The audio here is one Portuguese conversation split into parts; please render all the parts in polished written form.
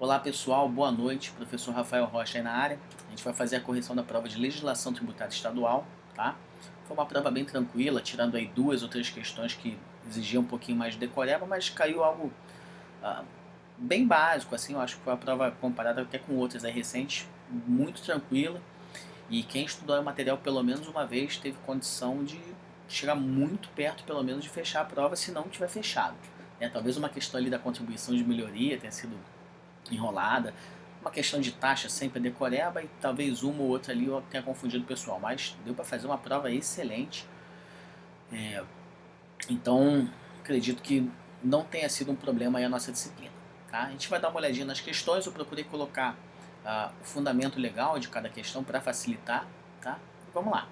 Olá pessoal, boa noite, professor Rafael Rocha aí na área. A gente vai fazer a correção da prova de legislação tributária estadual, tá? Foi uma prova bem tranquila, tirando aí duas ou três questões que exigiam um pouquinho mais de decoreba, mas caiu algo ah, bem básico, assim, eu acho que foi uma prova comparada até com outras aí recentes, muito tranquila. E quem estudou o material pelo menos uma vez teve condição de chegar muito perto, pelo menos, de fechar a prova, se não tiver fechado, né? Talvez uma questão ali da contribuição de melhoria tenha sido enrolada. Uma questão de taxa sempre decoreba e talvez uma ou outra ali eu tenha confundido o pessoal, mas deu para fazer uma prova excelente. Então, acredito que não tenha sido um problema aí a nossa disciplina. Tá? A gente vai dar uma olhadinha nas questões, eu procurei colocar o fundamento legal de cada questão para facilitar. Tá? Vamos lá.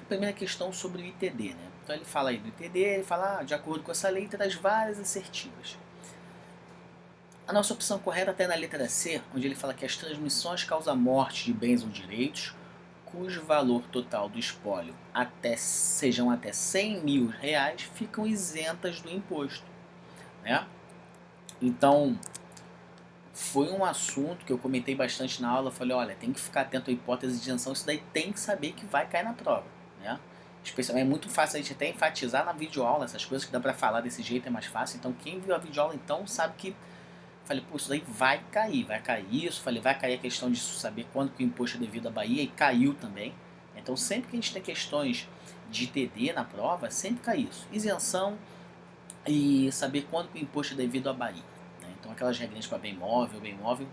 Primeira questão sobre o ITD, né? Então ele fala aí do ITD, ele fala, de acordo com essa lei, traz várias assertivas. A nossa opção correta está na letra C, onde ele fala que as transmissões causam morte de bens ou direitos, cujo valor total do espólio sejam até 100 mil reais, ficam isentas do imposto, né? Então, foi um assunto que eu comentei bastante na aula. Falei, olha, tem que ficar atento à hipótese de isenção, isso daí tem que saber que vai cair na prova, né? Especialmente é muito fácil a gente até enfatizar na videoaula essas coisas que dá para falar desse jeito, é mais fácil. Então, quem viu a videoaula então sabe que falei, pô, isso daí vai cair isso. Falei, vai cair a questão de saber quando que o imposto é devido à Bahia, e caiu também. Então, sempre que a gente tem questões de TD na prova, sempre cai isso. Isenção e saber quando que o imposto é devido à Bahia. Né? Então, aquelas regrinhas para bem móvel,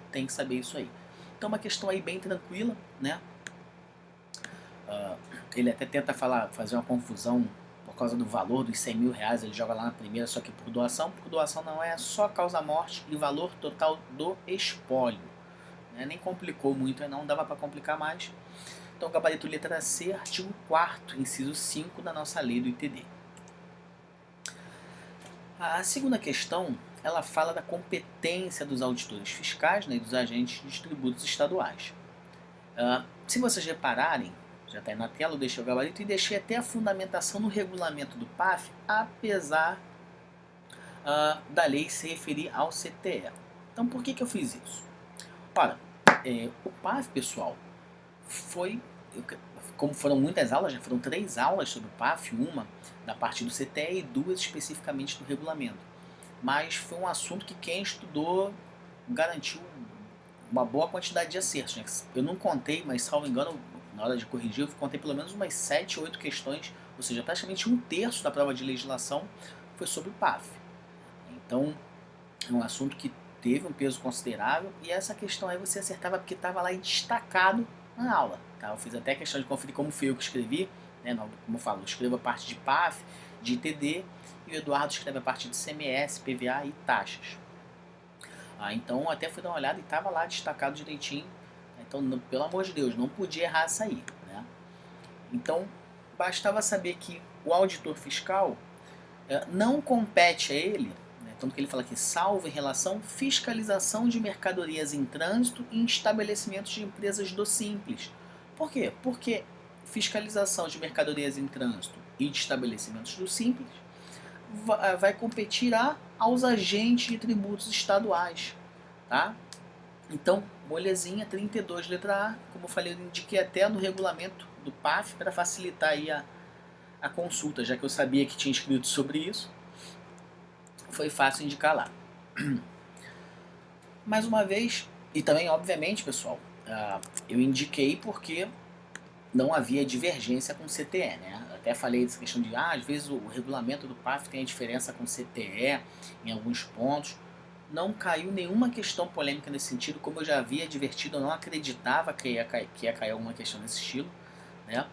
tem que saber isso aí. Então, uma questão aí bem tranquila, né? Ele até tenta fazer uma confusão por causa do valor dos 100 mil reais, ele joga lá na primeira, só que por doação não é só causa-morte e valor total do espólio. Né? Nem complicou muito, não dava para complicar mais. Então, gabarito letra C, artigo 4º, inciso 5 da nossa lei do ITD. A segunda questão, ela fala da competência dos auditores fiscais, né, e dos agentes de tributos estaduais. Se vocês repararem, já está aí na tela, eu deixei o gabarito e deixei até a fundamentação no regulamento do PAF, apesar da lei se referir ao CTE. Então, por que eu fiz isso? Ora, o PAF, pessoal, como foram muitas aulas, já foram 3 aulas sobre o PAF, uma da parte do CTE e 2 especificamente do regulamento. Mas foi um assunto que quem estudou garantiu uma boa quantidade de acertos. Né? Eu não contei, mas salvo engano, na hora de corrigir, eu contei pelo menos umas 7 ou 8 questões, ou seja, praticamente 1/3 da prova de legislação foi sobre o PAF. Então, é um assunto que teve um peso considerável, e essa questão aí você acertava porque estava lá destacado na aula. Tá? Eu fiz até questão de conferir como fui eu que escrevi, né? Como eu falo, eu escrevo a parte de PAF, de ITD, e o Eduardo escreve a parte de CMS, PVA e taxas. Então até fui dar uma olhada e estava lá destacado direitinho. Então, pelo amor de Deus, não podia errar essa aí. Né? Então, bastava saber que o auditor fiscal não compete a ele, né, tanto que ele fala aqui, salvo em relação fiscalização de mercadorias em trânsito e em estabelecimentos de empresas do Simples. Por quê? Porque fiscalização de mercadorias em trânsito e de estabelecimentos do Simples vai competir aos agentes de tributos estaduais. Tá? Então, molezinha 32, letra A, como eu falei, eu indiquei até no regulamento do PAF para facilitar aí a consulta, já que eu sabia que tinha escrito sobre isso, foi fácil indicar lá. Mais uma vez, e também, obviamente, pessoal, eu indiquei porque não havia divergência com o CTE, né? Até falei dessa questão de, às vezes o regulamento do PAF tem a diferença com o CTE em alguns pontos. Não caiu nenhuma questão polêmica nesse sentido, como eu já havia advertido, eu não acreditava que ia cair alguma questão nesse estilo, né?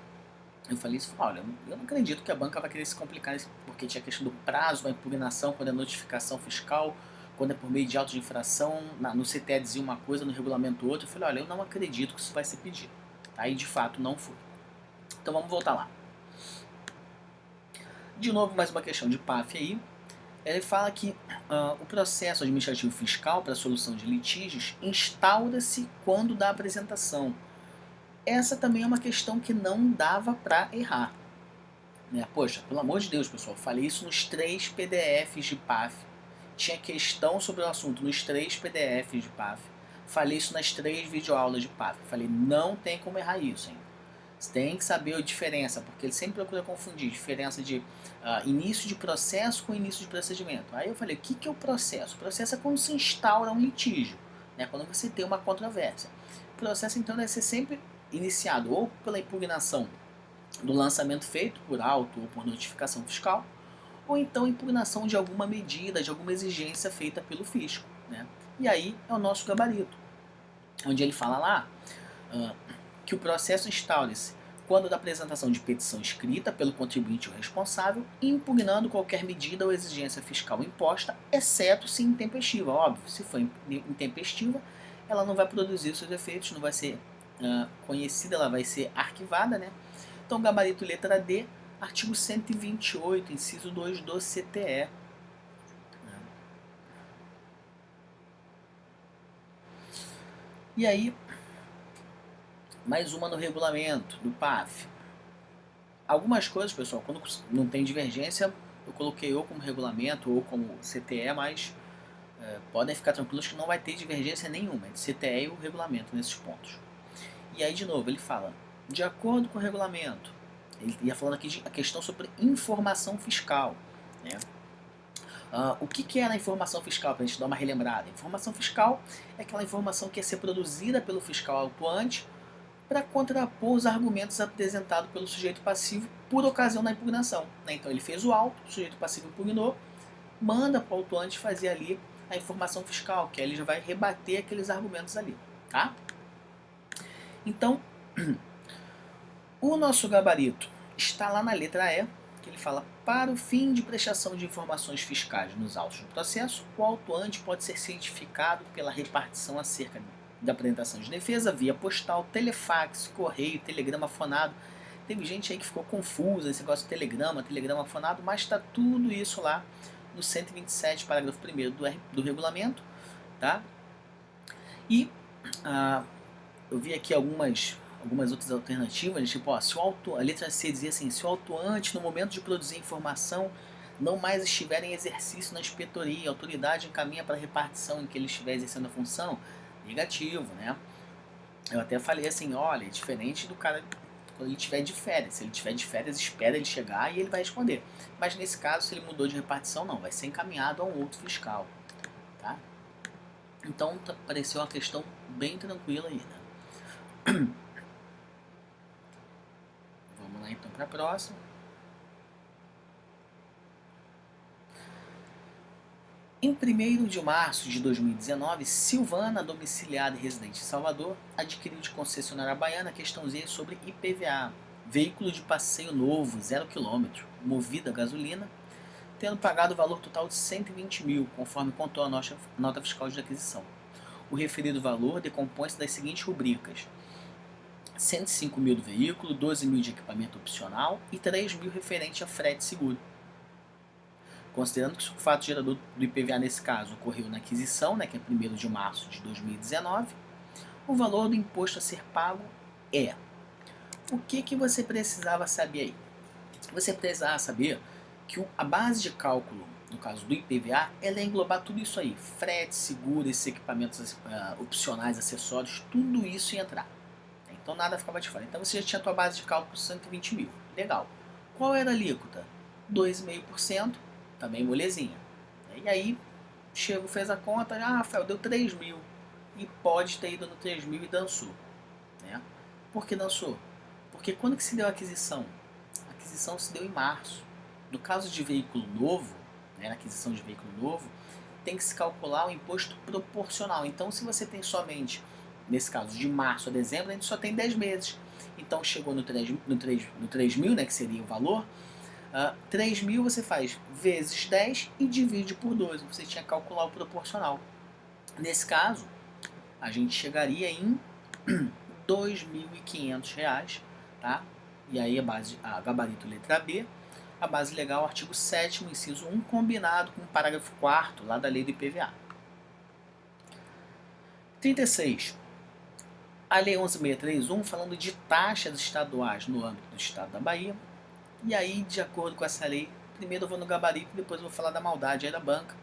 Eu falei isso, olha, eu não acredito que a banca vai querer se complicar, porque tinha a questão do prazo da impugnação, quando é notificação fiscal, quando é por meio de auto de infração, no CTE dizia uma coisa, no regulamento outra. Eu falei, olha, eu não acredito que isso vai ser pedido. Aí de fato não foi. Então vamos voltar lá. De novo, mais uma questão de PAF aí. Ele fala que o processo administrativo fiscal para a solução de litígios instaura-se quando da apresentação. Essa também é uma questão que não dava para errar. né? Poxa, pelo amor de Deus, pessoal, falei isso nos 3 PDFs de PAF. Tinha questão sobre o assunto nos 3 PDFs de PAF. Falei isso nas 3 videoaulas de PAF. Falei, não tem como errar isso, hein? Você tem que saber a diferença, porque ele sempre procura confundir diferença de início de processo com início de procedimento. Aí eu falei, o que é o processo? O processo é quando se instaura um litígio, né? Quando você tem uma controvérsia. O processo, então, deve ser sempre iniciado ou pela impugnação do lançamento feito por auto ou por notificação fiscal, ou então impugnação de alguma medida, de alguma exigência feita pelo fisco, né? E aí é o nosso gabarito, onde ele fala lá que o processo instaure-se quando da apresentação de petição escrita pelo contribuinte ou responsável, impugnando qualquer medida ou exigência fiscal imposta, exceto se intempestiva. Óbvio, se for intempestiva, ela não vai produzir seus efeitos, não vai ser conhecida, ela vai ser arquivada, né? Então, gabarito letra D, artigo 128, inciso 2 do CTE. E aí, mais uma no regulamento do PAF. Algumas coisas, pessoal, quando não tem divergência, eu coloquei ou como regulamento ou como CTE, mas podem ficar tranquilos que não vai ter divergência nenhuma entre CTE e o regulamento nesses pontos. E aí, de novo, ele fala, de acordo com o regulamento, ele ia falando aqui de a questão sobre informação fiscal, né? O que é a informação fiscal, para a gente dar uma relembrada? Informação fiscal é aquela informação que é ser produzida pelo fiscal autuante para contrapor os argumentos apresentados pelo sujeito passivo por ocasião da impugnação, né? Então ele fez o auto, o sujeito passivo impugnou, manda para o autuante fazer ali a informação fiscal, que aí ele já vai rebater aqueles argumentos ali, tá? Então, o nosso gabarito está lá na letra E, que ele fala, para o fim de prestação de informações fiscais nos autos do processo, o autuante pode ser cientificado pela repartição acerca da apresentação de defesa via postal, telefax, correio, telegrama fonado. Teve gente aí que ficou confusa esse negócio de telegrama fonado, mas está tudo isso lá no 127, parágrafo 1º do regulamento, tá? E eu vi aqui algumas outras alternativas, tipo, ó, se o a letra C dizia assim, se o autuante, no momento de produzir informação, não mais estiver em exercício na inspetoria, a autoridade encaminha para a repartição em que ele estiver exercendo a função, negativo, né? Eu até falei assim, olha, é diferente do cara quando ele estiver de férias. Se ele estiver de férias, espera ele chegar e ele vai responder. Mas nesse caso, se ele mudou de repartição, não, vai ser encaminhado a um outro fiscal, tá? Então, pareceu uma questão bem tranquila aí, né? Vamos lá então para a próxima. Em 1º de março de 2019, Silvana, domiciliada e residente em Salvador, adquiriu de concessionária baiana questãozinha sobre IPVA, veículo de passeio novo, 0 km, movido a gasolina, tendo pagado o valor total de 120 mil, conforme contou a nota fiscal de aquisição. O referido valor decompõe-se das seguintes rubricas: 105 mil do veículo, 12 mil de equipamento opcional e 3 mil referente a frete seguro. Considerando que o fato gerador do IPVA nesse caso ocorreu na aquisição, né, que é 1º de março de 2019, o valor do imposto a ser pago é... O que você precisava saber aí? Você precisava saber que a base de cálculo, no caso do IPVA, ela ia englobar tudo isso aí, frete, seguro, esses equipamentos opcionais, acessórios, tudo isso ia entrar. Então nada ficava de fora. Então você já tinha a tua base de cálculo 120 mil. Legal. Qual era a alíquota? 2,5%, também molezinha. E aí, chegou, fez a conta, Rafael, deu 3 mil. E pode ter ido no 3 mil e dançou. Né? Por que dançou? Porque quando que se deu a aquisição? A aquisição se deu em março. No caso de veículo novo, né, na aquisição de veículo novo, tem que se calcular o imposto proporcional. Então, se você tem somente, nesse caso, de março a dezembro, a gente só tem 10 meses. Então, chegou no 3 mil, né, que seria o valor, 3 mil você faz vezes 10 e divide por 12. Você tinha que calcular o proporcional. Nesse caso, a gente chegaria em R$ 2.500, tá? E aí a gabarito letra B, a base legal, artigo 7º, inciso 1, combinado com o parágrafo 4º lá da lei do IPVA. 36. A lei 11.631, falando de taxas estaduais no âmbito do estado da Bahia, E aí, de acordo com essa lei, primeiro eu vou no gabarito, depois eu vou falar da maldade aí da banca.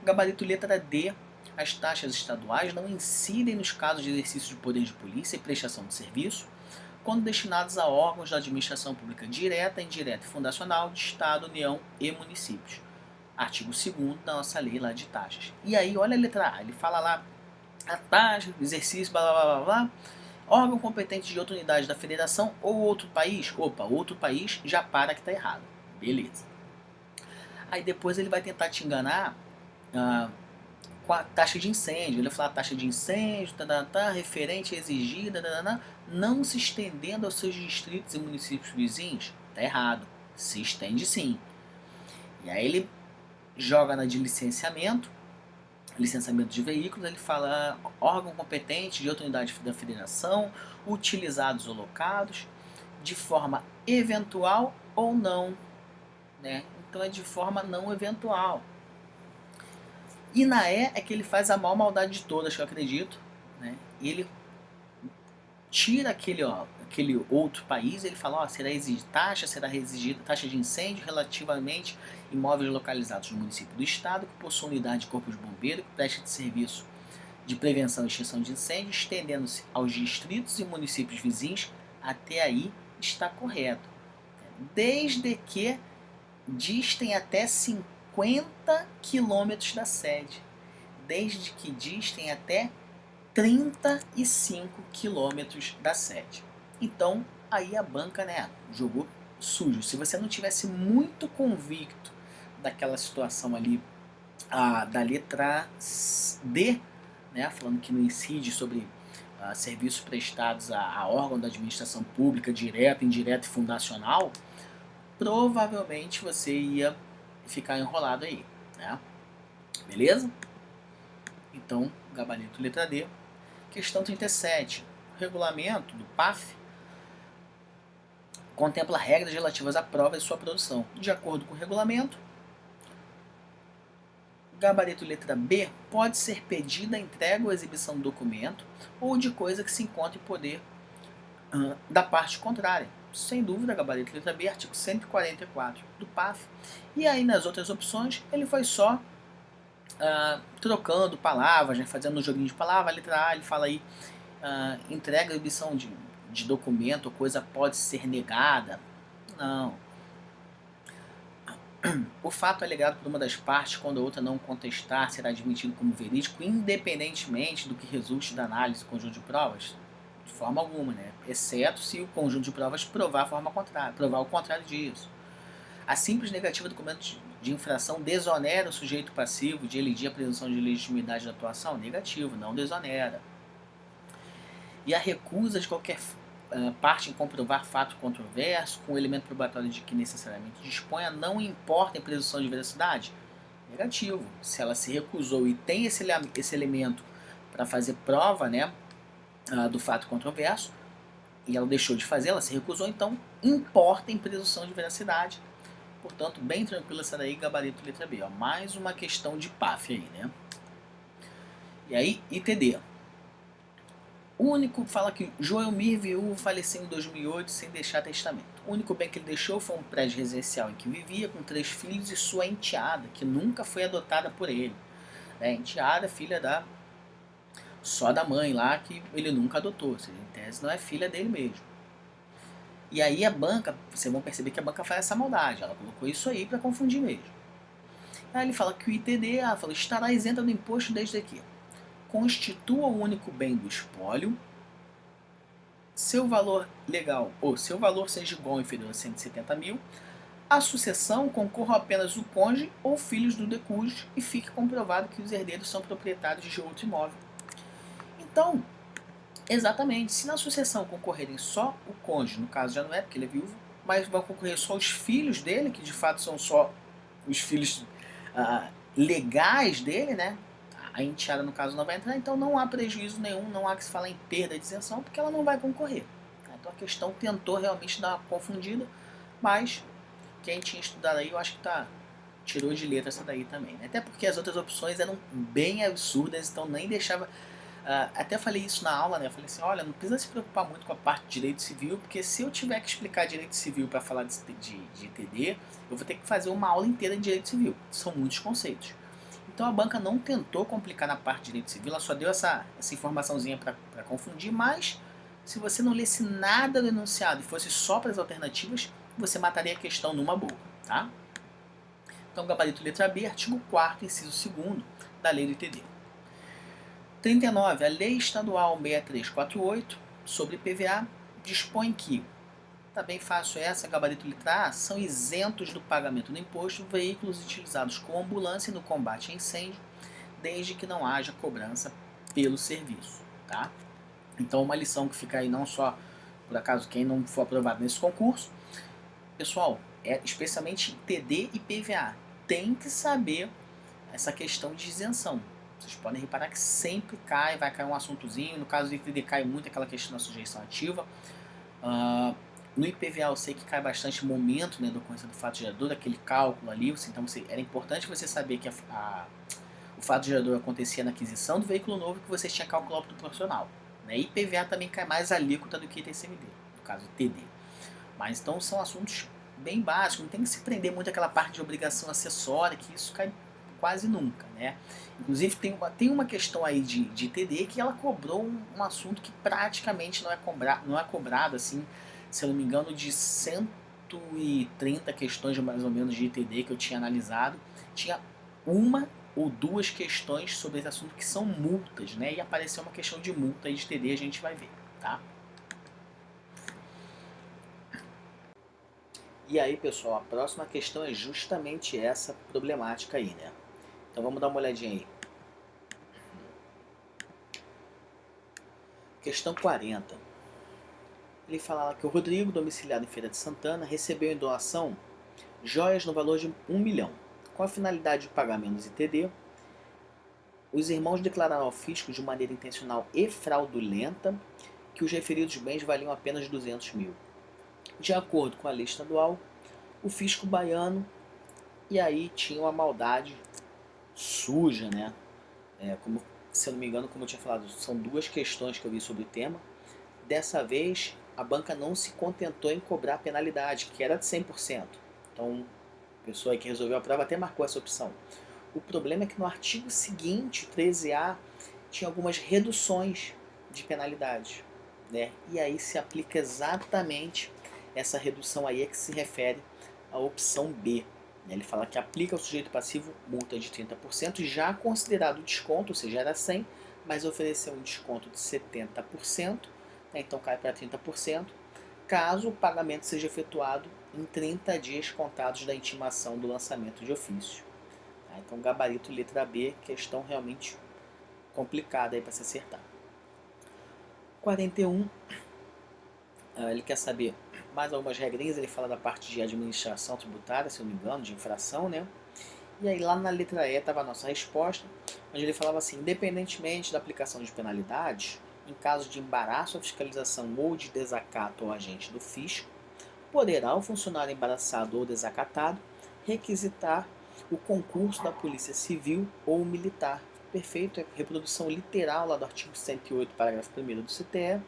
Gabarito letra D. As taxas estaduais não incidem nos casos de exercício de poder de polícia e prestação de serviço, quando destinados a órgãos da administração pública direta, indireta e fundacional de Estado, União e municípios. Artigo 2º da nossa lei lá de taxas. E aí, olha a letra A, ele fala lá, a taxa, exercício, blá blá blá blá, órgão competente de outra unidade da federação ou outro país. Opa, outro país, já para que tá errado. Beleza. Aí depois ele vai tentar te enganar com a taxa de incêndio. Ele vai falar taxa de incêndio, referente exigida, não se estendendo aos seus distritos e municípios vizinhos. Tá errado. Se estende sim. E aí ele joga na de licenciamento de veículos, ele fala órgão competente de outra unidade da federação, utilizados ou locados, de forma eventual ou não, né? Então é de forma não eventual. E na E é que ele faz a maior maldade de todas, que eu acredito, né? E ele tira aquele outro país, ele fala, será exigida taxa de incêndio relativamente imóveis localizados no município do estado que possuem unidade de corpo de bombeiro que preste de serviço de prevenção e extinção de incêndio, estendendo-se aos distritos e municípios vizinhos. Até aí está correto. Desde que distem até 50 quilômetros da sede. Desde que distem até 35 quilômetros da sede. Então, aí a banca, né, jogou sujo. Se você não tivesse muito convicto daquela situação ali, da letra D, né, falando que não incide sobre serviços prestados a órgão da administração pública, direta, indireta e fundacional, provavelmente você ia ficar enrolado aí, né? Beleza? Então, gabarito letra D. Questão 37. O regulamento do PAF contempla regras relativas à prova e sua produção. De acordo com o regulamento, gabarito letra B pode ser pedida a entrega ou exibição do documento ou de coisa que se encontre em poder da parte contrária. Sem dúvida, gabarito letra B, artigo 144 do PAF. E aí nas outras opções ele foi só trocando palavras, né, fazendo um joguinho de palavras. A letra A ele fala aí, entrega ou exibição de documento ou coisa pode ser negada. Não. O fato alegado por uma das partes, quando a outra não contestar, será admitido como verídico, independentemente do que resulte da análise do conjunto de provas? De forma alguma, né? Exceto se o conjunto de provas provar o contrário disso. A simples negativa do documento de infração desonera o sujeito passivo de elidir a presunção de legitimidade da atuação? Negativo, não desonera. E a recusa de qualquer parte em comprovar fato controverso, com o elemento probatório de que necessariamente disponha, não importa em presunção de veracidade? Negativo. Se ela se recusou e tem esse elemento para fazer prova, né, do fato controverso, e ela deixou de fazer, ela se recusou, então importa em presunção de veracidade. Portanto, bem tranquila essa daí, gabarito letra B. Mais uma questão de PAF aí, né? E aí, ITD. O único fala que Joelmir viúvo faleceu em 2008 sem deixar testamento. O único bem que ele deixou foi um prédio residencial em que vivia com 3 filhos e sua enteada, que nunca foi adotada por ele. A enteada, filha só da mãe lá, que ele nunca adotou. Ou seja, em tese não é filha dele mesmo. E aí a banca, vocês vão perceber que a banca faz essa maldade. Ela colocou isso aí para confundir mesmo. Aí ele fala que o ITD estará isenta do imposto desde que constitua o único bem do espólio, seu valor legal ou seu valor seja igual ou inferior a 170 mil, a sucessão concorra apenas o cônjuge ou filhos do decújo e fique comprovado que os herdeiros são proprietários de outro imóvel. Então, exatamente, se na sucessão concorrerem só o cônjuge, no caso já não é porque ele é viúvo, mas vão concorrer só os filhos dele, que de fato são só os filhos legais dele, né? A enteada, no caso, não vai entrar, então não há prejuízo nenhum, não há que se falar em perda de isenção, porque ela não vai concorrer. Então a questão tentou realmente dar uma confundida, mas quem tinha estudado aí, eu acho que tirou de letra essa daí também. Né? Até porque as outras opções eram bem absurdas, então nem deixava Até falei isso na aula, né? Eu falei assim, olha, não precisa se preocupar muito com a parte de direito civil, porque se eu tiver que explicar direito civil para falar de TD, eu vou ter que fazer uma aula inteira de direito civil. São muitos conceitos. Então a banca não tentou complicar na parte de direito civil, ela só deu essa informaçãozinha para confundir, mas se você não lesse nada do enunciado e fosse só para as alternativas, você mataria a questão numa boa, tá? Então, gabarito letra B, artigo 4º, inciso 2º da Lei do ITD. 39. A Lei Estadual 6348 sobre PVA dispõe que, tá bem fácil essa, gabarito letra A, são isentos do pagamento do imposto veículos utilizados como ambulância no combate a incêndio, desde que não haja cobrança pelo serviço, tá? Então, uma lição que fica aí, não só por acaso quem não for aprovado nesse concurso, pessoal, especialmente TD e PVA, tem que saber essa questão de isenção. Vocês podem reparar que sempre vai cair um assuntozinho. No caso do ITD cai muito aquela questão da sujeição ativa. No IPVA eu sei que cai bastante momento, né, do ocorrência do fato gerador, aquele cálculo ali. Então era importante você saber que o fato gerador acontecia na aquisição do veículo novo, que você tinha cálculo óbito proporcional. Né? IPVA também cai mais alíquota do que ITCMD, no caso ITD. Mas então são assuntos bem básicos, não tem que se prender muito àquela parte de obrigação acessória, que isso cai quase nunca, né? Inclusive tem uma questão aí de TD que ela cobrou um assunto que praticamente não é cobrado, assim, se eu não me engano, de 130 questões mais ou menos de ITD que eu tinha analisado, tinha uma ou duas questões sobre esse assunto que são multas, né? E apareceu uma questão de multa aí de TD, a gente vai ver, tá? E aí, pessoal, a próxima questão é justamente essa problemática aí, né? Então vamos dar uma olhadinha aí. Questão 40. Ele fala lá que o Rodrigo, domiciliado em Feira de Santana, recebeu em doação joias no valor de 1 milhão. Com a finalidade de pagar menos ITD, os irmãos declararam ao fisco de maneira intencional e fraudulenta que os referidos bens valiam apenas 200 mil. De acordo com a lei estadual, o fisco baiano, e aí tinha uma maldade suja, né? Como, se eu não me engano, como eu tinha falado, são duas questões que eu vi sobre o tema. Dessa vez, a banca não se contentou em cobrar a penalidade, que era de 100%. Então, a pessoa que resolveu a prova até marcou essa opção. O problema é que no artigo seguinte, 13A, tinha algumas reduções de penalidade, né? E aí se aplica exatamente essa redução aí, é que se refere à opção B. Ele fala que aplica ao sujeito passivo multa de 30%, já considerado o desconto, ou seja, era 100%, mas ofereceu um desconto de 70%, né? Então cai para 30%, caso o pagamento seja efetuado em 30 dias contados da intimação do lançamento de ofício. Então, gabarito letra B, questão realmente complicada aí para se acertar. 41, ele quer saber mais algumas regrinhas, ele fala da parte de administração tributária, se eu não me engano, de infração, né? E aí lá na letra E estava a nossa resposta, onde ele falava assim, independentemente da aplicação de penalidades, em caso de embaraço à fiscalização ou de desacato ao agente do fisco, poderá o funcionário embaraçado ou desacatado requisitar o concurso da Polícia Civil ou Militar. Perfeito, é reprodução literal lá do artigo 108, parágrafo 1º do CTE.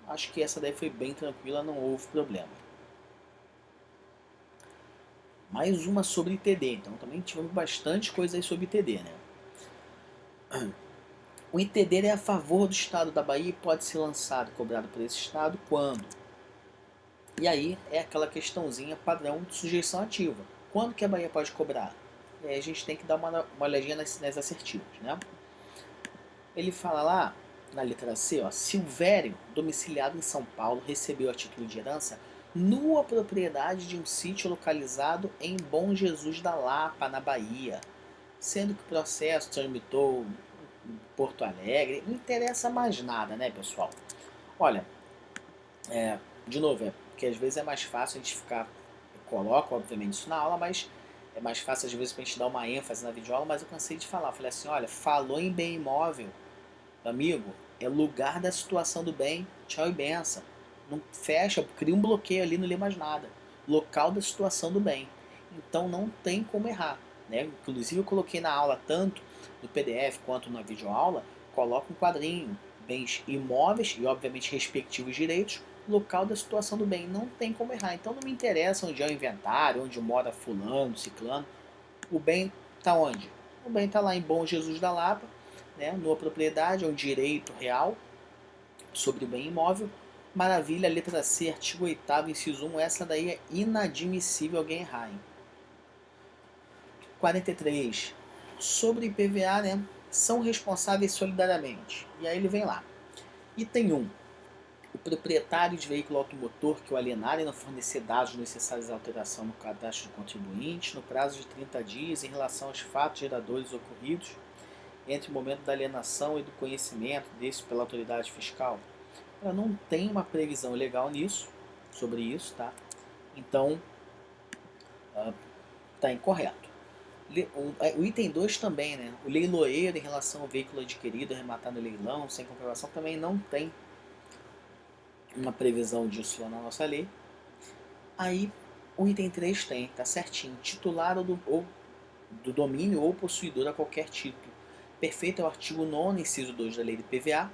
Acho que essa daí foi bem tranquila, não houve problema. Mais uma sobre ITD, então também tivemos bastante coisa aí sobre ITD, né? O ITD é a favor do Estado da Bahia e pode ser lançado, cobrado por esse Estado, quando? E aí é aquela questãozinha padrão de sujeição ativa. Quando que a Bahia pode cobrar? E aí a gente tem que dar uma olhadinha nas assertivas, né? Ele fala lá, na letra C, ó, Silvério, domiciliado em São Paulo, recebeu a título de herança nua propriedade de um sítio localizado em Bom Jesus da Lapa, na Bahia, sendo que o processo tramitou em Porto Alegre. Não interessa mais nada, né, pessoal? Olha, de novo, porque às vezes é mais fácil a gente ficar, eu coloco obviamente isso na aula, mas é mais fácil às vezes pra gente dar uma ênfase na videoaula, mas eu cansei de falar. Eu falei assim, olha, falou em bem imóvel, amigo, é lugar da situação do bem, tchau e benção. Não fecha, cria um bloqueio ali, não lê mais nada. Local da situação do bem. Então não tem como errar, né? Inclusive eu coloquei na aula, tanto no PDF quanto na videoaula, coloca um quadrinho, bens imóveis e obviamente respectivos direitos, local da situação do bem, não tem como errar. Então não me interessa onde é o inventário, onde mora fulano, ciclano, o bem está onde? O bem está lá em Bom Jesus da Lapa, né, numa propriedade, é um direito real sobre o bem imóvel. Maravilha, letra C, artigo 8º, inciso 1, essa daí é inadmissível alguém errar, hein? 43. Sobre IPVA, né, são responsáveis solidariamente. E aí ele vem lá. Item 1. O proprietário de veículo automotor que o alienar e não fornecer dados necessários à alteração no cadastro do contribuinte no prazo de 30 dias em relação aos fatos geradores ocorridos entre o momento da alienação e do conhecimento desse pela autoridade fiscal. Ela não tem uma previsão legal nisso, sobre isso, tá? Então, está incorreto. O item 2 também, né? O leiloeiro em relação ao veículo adquirido, arrematado no leilão, sem comprovação, também não tem uma previsão disso lá na nossa lei. Aí, o item 3 tem, tá certinho, titular do domínio ou possuidor a qualquer título. Perfeito é o artigo 9º, inciso 2 da lei do IPVA.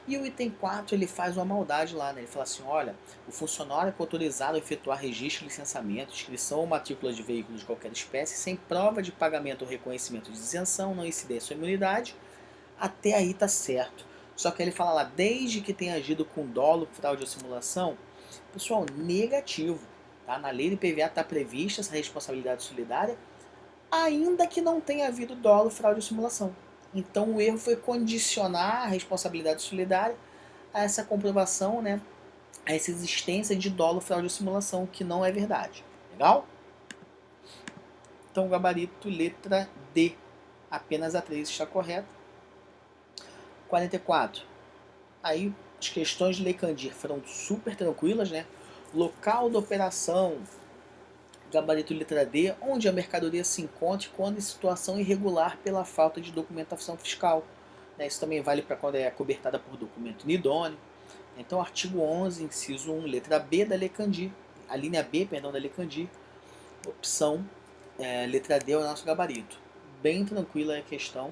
E o item 4 ele faz uma maldade lá, né? Ele fala assim, olha, o funcionário é autorizado a efetuar registro, licenciamento, inscrição ou matrícula de veículos de qualquer espécie sem prova de pagamento ou reconhecimento de isenção, não incidência ou imunidade. Até aí tá certo. Só que ele fala lá, desde que tenha agido com dolo, fraude ou simulação, pessoal, negativo. Tá? Na lei do IPVA está prevista essa responsabilidade solidária, ainda que não tenha havido dolo, fraude ou simulação. Então o erro foi condicionar a responsabilidade solidária a essa comprovação, né, a essa existência de dolo, fraude ou simulação, que não é verdade. Legal? Então o gabarito letra D, apenas a 3 está correta. 44. Aí as questões de Lei Candir foram super tranquilas, né? Local da operação, gabarito letra D, onde a mercadoria se encontra quando em situação irregular pela falta de documentação fiscal. Isso também vale para quando é cobertada por documento inidôneo. Então, artigo 11, inciso 1, letra B da Lei Candir, a linha B, perdão, da Lei Candir, opção letra D é o nosso gabarito. Bem tranquila a questão.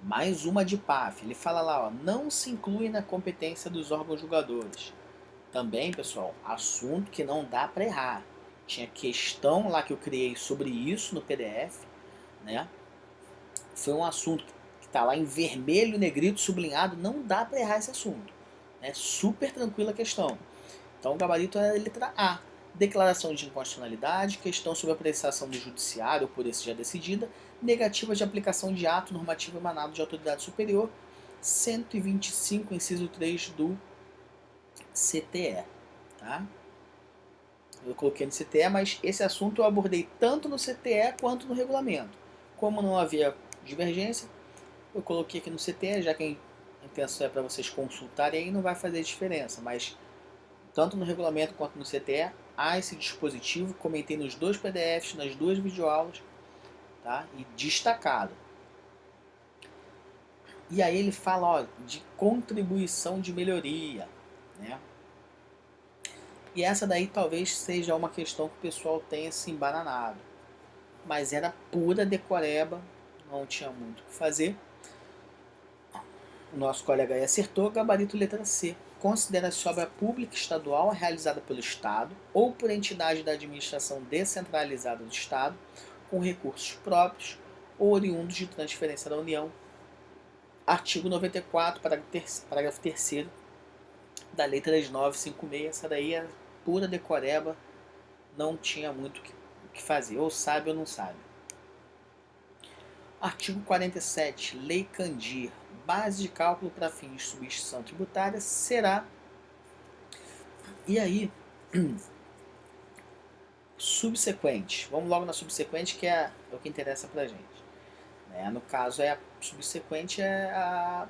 Mais uma de PAF, ele fala lá, ó, não se inclui na competência dos órgãos julgadores. Também, pessoal, assunto que não dá para errar. Tinha questão lá que eu criei sobre isso no PDF, né? Foi um assunto que está lá em vermelho, negrito, sublinhado, não dá para errar esse assunto. É super tranquila a questão. Então o gabarito é a letra A. Declaração de inconstitucionalidade, questão sobre apreciação do judiciário, por esse já decidida, negativa de aplicação de ato normativo emanado de autoridade superior, 125, inciso 3 do CTE. Tá? Eu coloquei no CTE, mas esse assunto eu abordei tanto no CTE quanto no regulamento. Como não havia divergência, eu coloquei aqui no CTE, já que a intenção é para vocês consultarem, aí não vai fazer diferença, mas tanto no regulamento quanto no CTE, há esse dispositivo, comentei nos dois PDFs, nas duas videoaulas, tá? E destacado. E aí ele fala, ó, de contribuição de melhoria, né? E essa daí talvez seja uma questão que o pessoal tenha se embananado. Mas era pura decoreba, não tinha muito o que fazer. O nosso colega aí acertou, gabarito letra C. Considera-se obra pública estadual realizada pelo Estado ou por entidade da administração descentralizada do Estado, com recursos próprios ou oriundos de transferência da União. Artigo 94, parágrafo 3º da Lei 3956. Essa daí é pura decoreba, não tinha muito o que fazer, ou sabe ou não sabe. Artigo 47, Lei Candir. Base de cálculo para fins de substituição tributária será... E aí, subsequente. Vamos logo na subsequente, que é o que interessa pra gente. No caso, a subsequente é a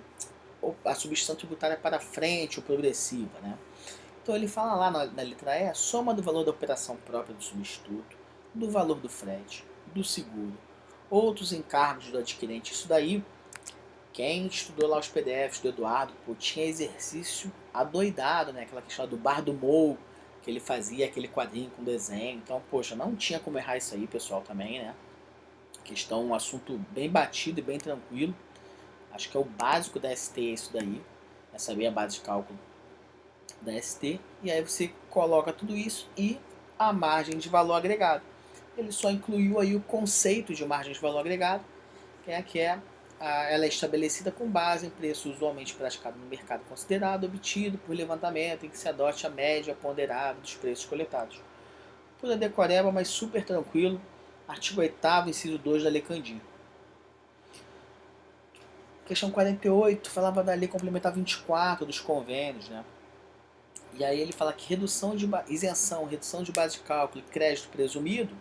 substituição tributária para frente ou progressiva, né? Então ele fala lá na letra E, soma do valor da operação própria do substituto, do valor do frete, do seguro, outros encargos do adquirente. Isso daí, quem estudou lá os PDFs do Eduardo, pô, tinha exercício adoidado, né? Aquela questão do bar do Mou, que ele fazia aquele quadrinho com desenho. Então, poxa, não tinha como errar isso aí, pessoal, também, né? Questão, um assunto bem batido e bem tranquilo. Acho que é o básico da ST isso daí. É saber a base de cálculo da ST. E aí você coloca tudo isso e a margem de valor agregado. Ele só incluiu aí o conceito de margem de valor agregado, ela é estabelecida com base em preço usualmente praticado no mercado considerado, obtido por levantamento em que se adote a média ponderada dos preços coletados. Pura decoreba, mas super tranquilo. Artigo 8º, inciso 2 da Lei Candir. Questão 48 falava da Lei Complementar 24 dos convênios, né? E aí ele fala que isenção, redução de base de cálculo e crédito presumido.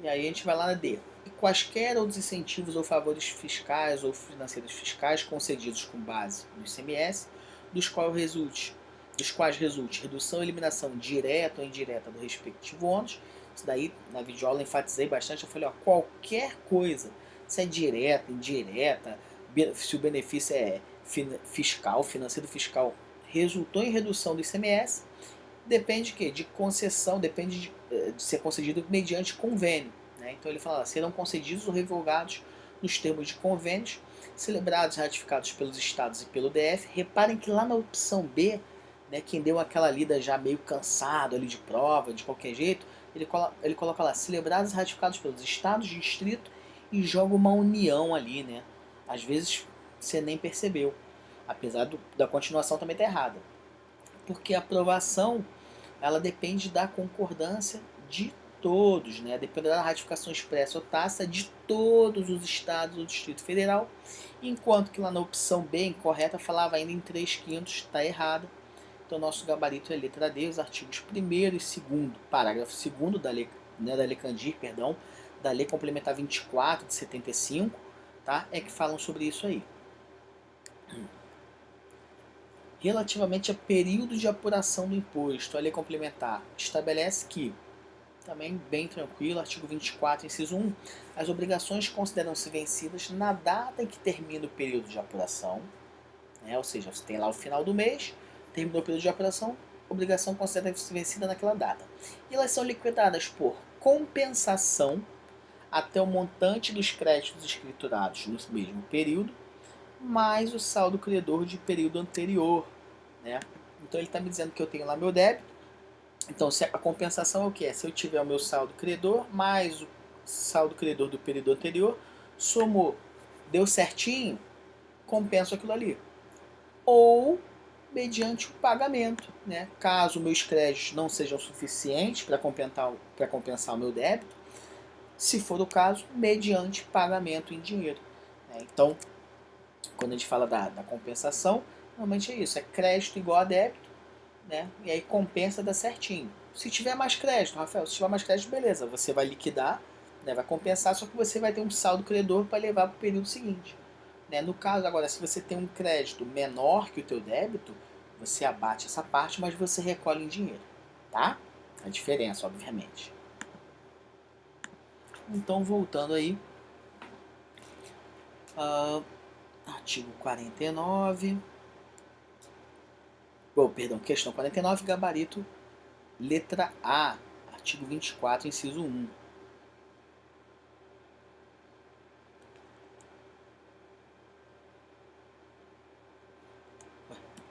E aí a gente vai lá na D. E quaisquer outros incentivos ou favores fiscais ou financeiros fiscais concedidos com base no ICMS, dos quais resulte redução ou eliminação direta ou indireta do respectivo ônus. Isso daí, na videoaula, enfatizei bastante. Eu falei, ó, qualquer coisa, se é direta, indireta, se o benefício é fiscal, financeiro fiscal, resultou em redução do ICMS, depende de quê? De concessão, depende de ser concedido mediante convênio. Né? Então ele fala, serão concedidos ou revogados nos termos de convênios, celebrados e ratificados pelos estados e pelo DF. Reparem que lá na opção B, né, quem deu aquela lida já meio cansado ali de prova, de qualquer jeito, ele coloca lá, celebrados e ratificados pelos estados, distrito, e joga uma união ali, né? Às vezes você nem percebeu, apesar da continuação também estar errada. Porque a aprovação, ela depende da concordância de todos, né? Depende da ratificação expressa ou tácita de todos os estados do Distrito Federal, enquanto que lá na opção B, incorreta, falava ainda em 3/5, está errado. Então nosso gabarito é letra D, os artigos 1º e 2º, parágrafo 2º da Lei, né, da Lei Candir, perdão, da Lei Complementar 24 de 75, tá? É que falam sobre isso aí. Relativamente a período de apuração do imposto, a Lei Complementar estabelece que, também bem tranquilo, artigo 24, inciso 1, as obrigações consideram-se vencidas na data em que termina o período de apuração, né? Ou seja, você tem lá o final do mês, terminou o período de apuração, obrigação considera-se vencida naquela data. E elas são liquidadas por compensação até o montante dos créditos escriturados no mesmo período, mais o saldo credor de período anterior, né? Então ele está me dizendo que eu tenho lá meu débito. Então a compensação é o que? Se eu tiver o meu saldo credor mais o saldo credor do período anterior, somou, deu certinho, compenso aquilo ali. Ou mediante o pagamento, né? Caso meus créditos não sejam suficientes para compensar o meu débito, se for o caso, mediante pagamento em dinheiro, né? Então, quando a gente fala da compensação, normalmente é isso, é crédito igual a débito, né? E aí compensa, dá certinho. Se tiver mais crédito, Rafael, se tiver mais crédito, beleza, você vai liquidar, né? Vai compensar, só que você vai ter um saldo credor para levar para o período seguinte, né? No caso agora, se você tem um crédito menor que o teu débito, você abate essa parte, mas você recolhe em dinheiro, tá? A diferença, obviamente. Então, voltando aí, artigo 49, perdão, questão 49, gabarito, letra A, artigo 24, inciso 1.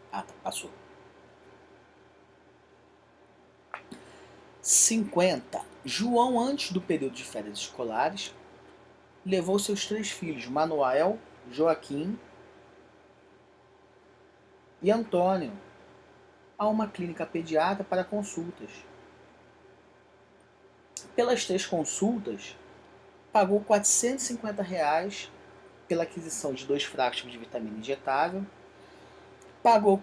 Tá, passou. 50. João, antes do período de férias escolares, levou seus 3 filhos, Manuel, Joaquim e Antônio, a uma clínica pediátrica para consultas. Pelas 3 consultas, pagou R$ 450 pela aquisição de 2 frascos de vitamina injetável, pegou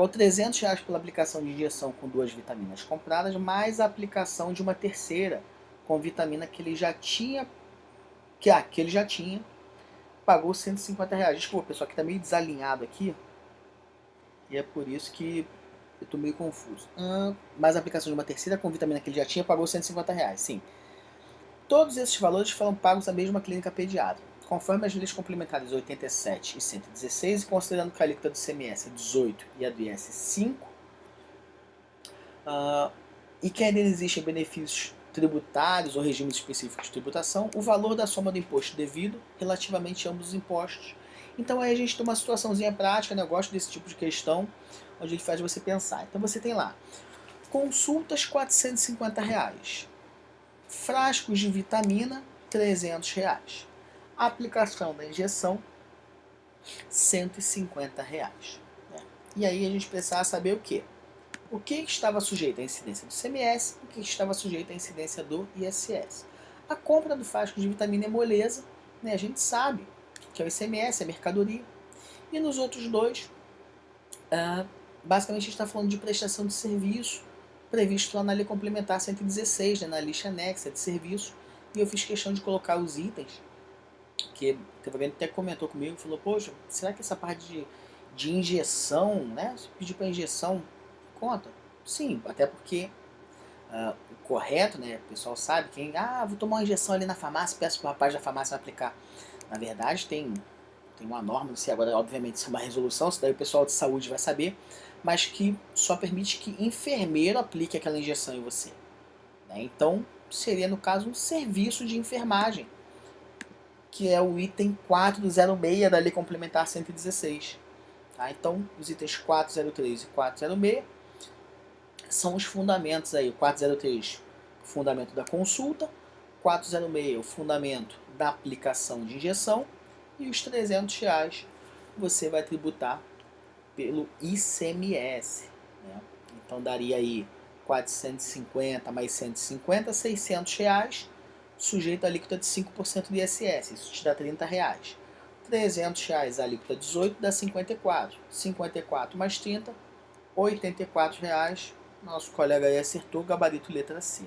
R$ 300 pela aplicação de injeção com 2 vitaminas compradas, mais a aplicação de uma terceira com vitamina que ele já tinha, pagou R$ 150. Desculpa, pessoal, que está meio desalinhado aqui, e é por isso que eu estou meio confuso. Mais a aplicação de uma terceira com vitamina que ele já tinha, pagou R$ 150, sim. Todos esses valores foram pagos à mesma clínica pediátrica, conforme as leis complementares 87 e 116, e considerando que a alíquota do CMS é 18 e a do IS 5, e que ainda existem benefícios tributários ou regimes específicos de tributação, o valor da soma do imposto devido relativamente a ambos os impostos Então aí a gente tem uma situaçãozinha prática, né? Eu gosto desse tipo de questão, onde ele faz você pensar. Então você tem lá, consultas R$ 450, frascos de vitamina R$ 300, aplicação da injeção R$ 150. Né? E aí a gente precisava saber o quê? O que estava sujeito à incidência do CMS e o que estava sujeito à incidência do ISS. A compra do frasco de vitamina é moleza, né? A gente sabe que é o ICMS, é mercadoria. E nos outros dois, basicamente a gente está falando de prestação de serviço, previsto lá na Lei Complementar 116, né? Na lista anexa de serviço. E eu fiz questão de colocar os itens, que teve até comentou comigo, falou, poxa, será que essa parte de injeção, né? Se pedir para injeção, conta? Sim, até porque o correto, né? O pessoal sabe, vou tomar uma injeção ali na farmácia, peço para o rapaz da farmácia aplicar. Na verdade, tem uma norma, não sei agora, obviamente, isso é uma resolução, isso daí o pessoal de saúde vai saber, mas que só permite que enfermeiro aplique aquela injeção em você. Né? Então, seria, no caso, um serviço de enfermagem, que é o item 406 da Lei Complementar 116. Tá? Então, os itens 403 e 406 são os fundamentos aí. O 403, o fundamento da consulta, 406, o fundamento da aplicação de injeção, e os R$ 300 você vai tributar pelo ICMS. Né? Então daria aí 450 mais 150, R$ 600, sujeito à alíquota de 5% do ISS, isso te dá R$ 30. R$ 300 a alíquota 18 dá 54. 54 mais 30, R$ 84. Nosso colega aí acertou, gabarito letra C.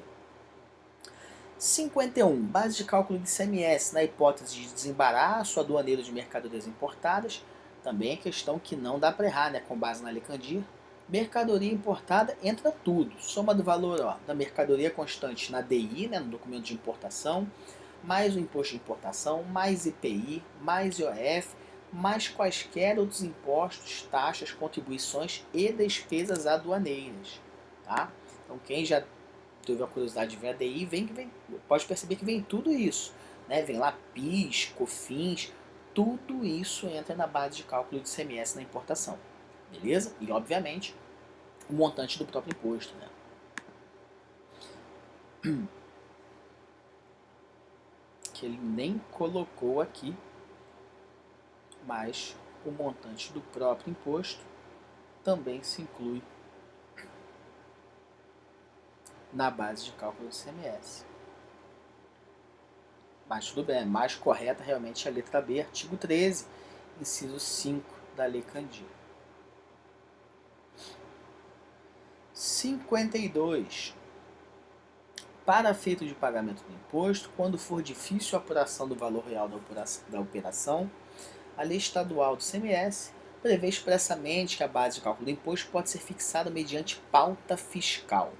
51. Base de cálculo de ICMS na hipótese de desembaraço aduaneiro de mercadorias importadas. Também é questão que não dá para errar, né? Com base na Lei Candir. Mercadoria importada entra tudo. Soma do valor da mercadoria constante na DI, né, no documento de importação, mais o imposto de importação, mais IPI, mais IOF, mais quaisquer outros impostos, taxas, contribuições e despesas aduaneiras. Tá? Então quem já teve a curiosidade de ver a DI, pode perceber que vem tudo isso. Né? Vem lá PIS, COFINS, tudo isso entra na base de cálculo de ICMS na importação. Beleza? E obviamente o montante do próprio imposto. Né? Que ele nem colocou aqui, mas o montante do próprio imposto também se inclui na base de cálculo do ICMS. Mas tudo bem, mais correta realmente é a letra B, artigo 13, inciso 5 da Lei Candir. 52. Para efeito de pagamento do imposto, quando for difícil a apuração do valor real da operação, a Lei Estadual do ICMS prevê expressamente que a base de cálculo do imposto pode ser fixada mediante pauta fiscal,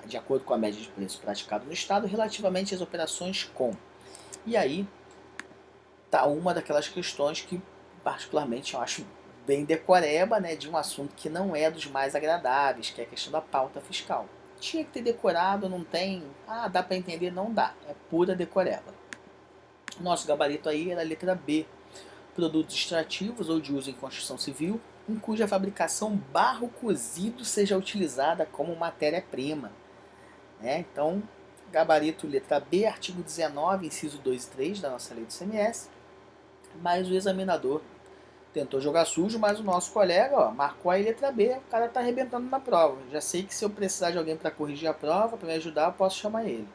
de acordo com a média de preço praticada no Estado, relativamente às operações com. E aí tá uma daquelas questões que, particularmente, eu acho bem decoreba, né, de um assunto que não é dos mais agradáveis, que é a questão da pauta fiscal. Tinha que ter decorado, não tem? Dá para entender? Não dá. É pura decoreba. Nosso gabarito aí era a letra B. Produtos extrativos ou de uso em construção civil, em cuja fabricação barro cozido seja utilizada como matéria-prima. Então, gabarito letra B, artigo 19, inciso 2 e 3 da nossa lei do ICMS. Mas o examinador tentou jogar sujo, mas o nosso colega marcou a letra B, o cara está arrebentando na prova. Já sei que se eu precisar de alguém para corrigir a prova, para me ajudar, eu posso chamar ele.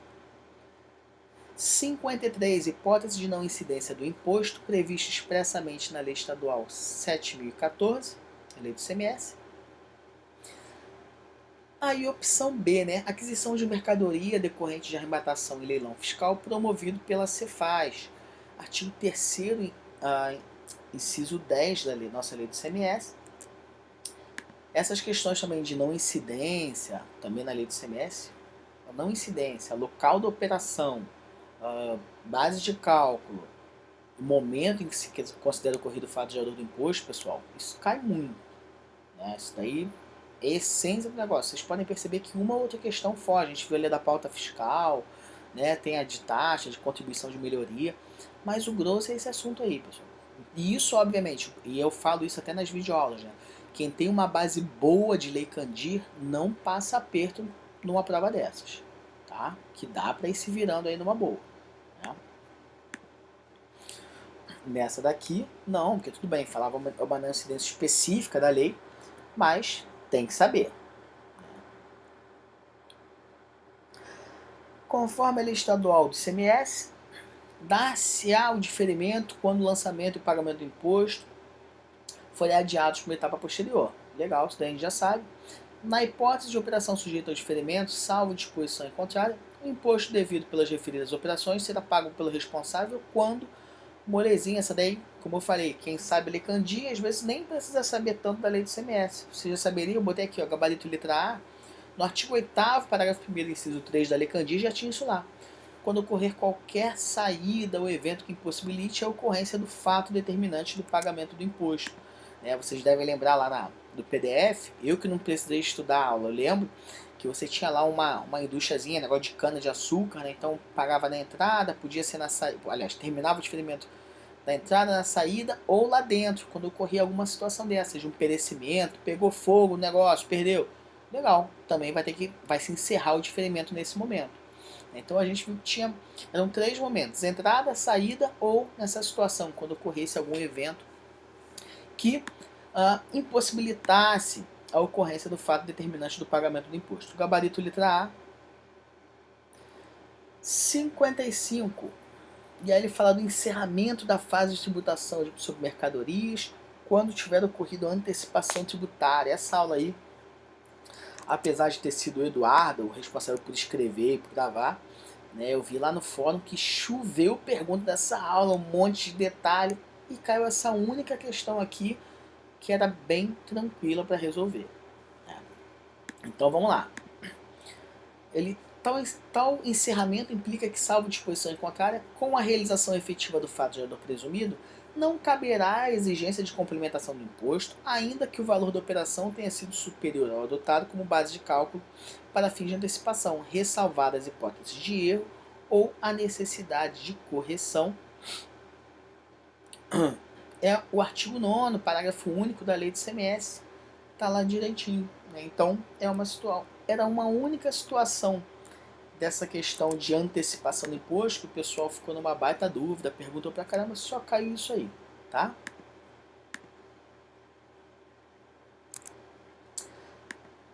53. Hipótese de não incidência do imposto previsto expressamente na Lei Estadual 7.014, a Lei do ICMS. Aí opção B, né? Aquisição de mercadoria decorrente de arrebatação e leilão fiscal promovido pela Cefaz. Artigo 3º, inciso 10 da nossa lei do ICMS. Essas questões também de não incidência, também na lei do ICMS, não incidência, local da operação, base de cálculo, o momento em que se considera ocorrido o fato gerador do imposto, pessoal, isso cai muito. Né? Isso daí é a essência do negócio. Vocês podem perceber que uma ou outra questão foge. A gente viu ali da pauta fiscal, né? Tem a de taxa, de contribuição de melhoria, mas o grosso é esse assunto aí, pessoal. E isso, obviamente, e eu falo isso até nas videoaulas, né? Quem tem uma base boa de Lei Candir não passa aperto numa prova dessas, tá? Que dá para ir se virando aí numa boa, né? Nessa daqui, não, porque tudo bem, falava uma incidência específica da lei, mas tem que saber. Conforme a lei estadual do ICMS, dá-se-á o diferimento quando o lançamento e o pagamento do imposto forem adiados para uma etapa posterior. Legal, isso daí a gente já sabe. Na hipótese de operação sujeita ao diferimento, salvo disposição em contrária, o imposto devido pelas referidas operações será pago pelo responsável quando, molezinha, essa daí, como eu falei, quem sabe ler candia, às vezes nem precisa saber tanto da lei do ICMS. Você já saberia, eu botei aqui, ó, gabarito letra A, no artigo 8º, parágrafo 1º, inciso 3 da lei candia, já tinha isso lá. Quando ocorrer qualquer saída ou evento que impossibilite a ocorrência do fato determinante do pagamento do imposto. Vocês devem lembrar lá do PDF, eu que não precisei estudar a aula, eu lembro que você tinha lá uma indústriazinha, negócio de cana de açúcar, né? Então pagava na entrada, podia ser na saída, aliás, terminava o diferimento da entrada, na saída ou lá dentro, quando ocorria alguma situação dessa, de um perecimento, pegou fogo o negócio, perdeu. Legal, também vai se encerrar o diferimento nesse momento. Então a gente tinha, eram 3 momentos, entrada, saída ou nessa situação, quando ocorresse algum evento que impossibilitasse a ocorrência do fato determinante do pagamento do imposto. Gabarito letra A, 55. E aí ele fala do encerramento da fase de tributação sobre mercadorias, quando tiver ocorrido a antecipação tributária. Essa aula aí, apesar de ter sido o Eduardo, o responsável por escrever e por gravar, né, eu vi lá no fórum que choveu pergunta dessa aula, um monte de detalhe, e caiu essa única questão aqui, que era bem tranquila para resolver. Então vamos lá. Tal encerramento implica que, salvo disposição em contrária, com a realização efetiva do fato gerador presumido, não caberá a exigência de complementação do imposto, ainda que o valor da operação tenha sido superior ao adotado como base de cálculo para fins de antecipação, ressalvadas as hipóteses de erro ou a necessidade de correção. É o artigo 9º, parágrafo único da lei do ICMS, está lá direitinho. Né? Então, era uma única situação dessa questão de antecipação do imposto, que o pessoal ficou numa baita dúvida, perguntou pra caramba, só caiu isso aí, tá?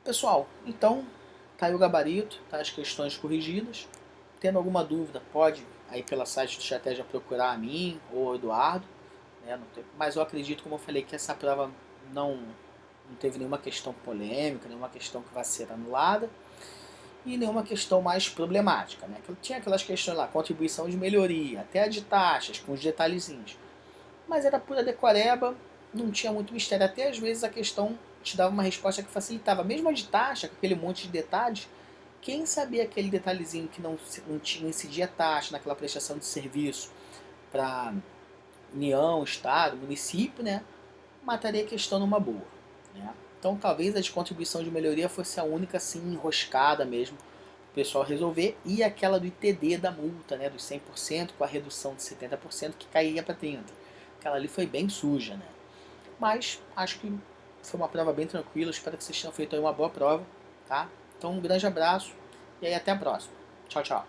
Pessoal, então, tá aí o gabarito, tá as questões corrigidas. Tendo alguma dúvida, pode aí pela site do Estratégia procurar a mim ou o Eduardo, né? Mas eu acredito, como eu falei, que essa prova não teve nenhuma questão polêmica, nenhuma questão que vai ser anulada e nenhuma questão mais problemática, né? Tinha aquelas questões lá, contribuição de melhoria, até a de taxas, com os detalhezinhos. Mas era pura decoreba, não tinha muito mistério. Até às vezes a questão te dava uma resposta que facilitava. Mesmo a de taxa, com aquele monte de detalhes, quem sabia aquele detalhezinho que não tinha incidia taxa naquela prestação de serviço para União, Estado, município, né? Mataria a questão numa boa, né? Então talvez a de contribuição de melhoria fosse a única assim enroscada mesmo o pessoal resolver, e aquela do ITD da multa, né, dos 100% com a redução de 70% que caía para 30%. Aquela ali foi bem suja, né? Mas acho que foi uma prova bem tranquila, espero que vocês tenham feito aí uma boa prova, tá? Então um grande abraço e aí até a próxima. Tchau, tchau.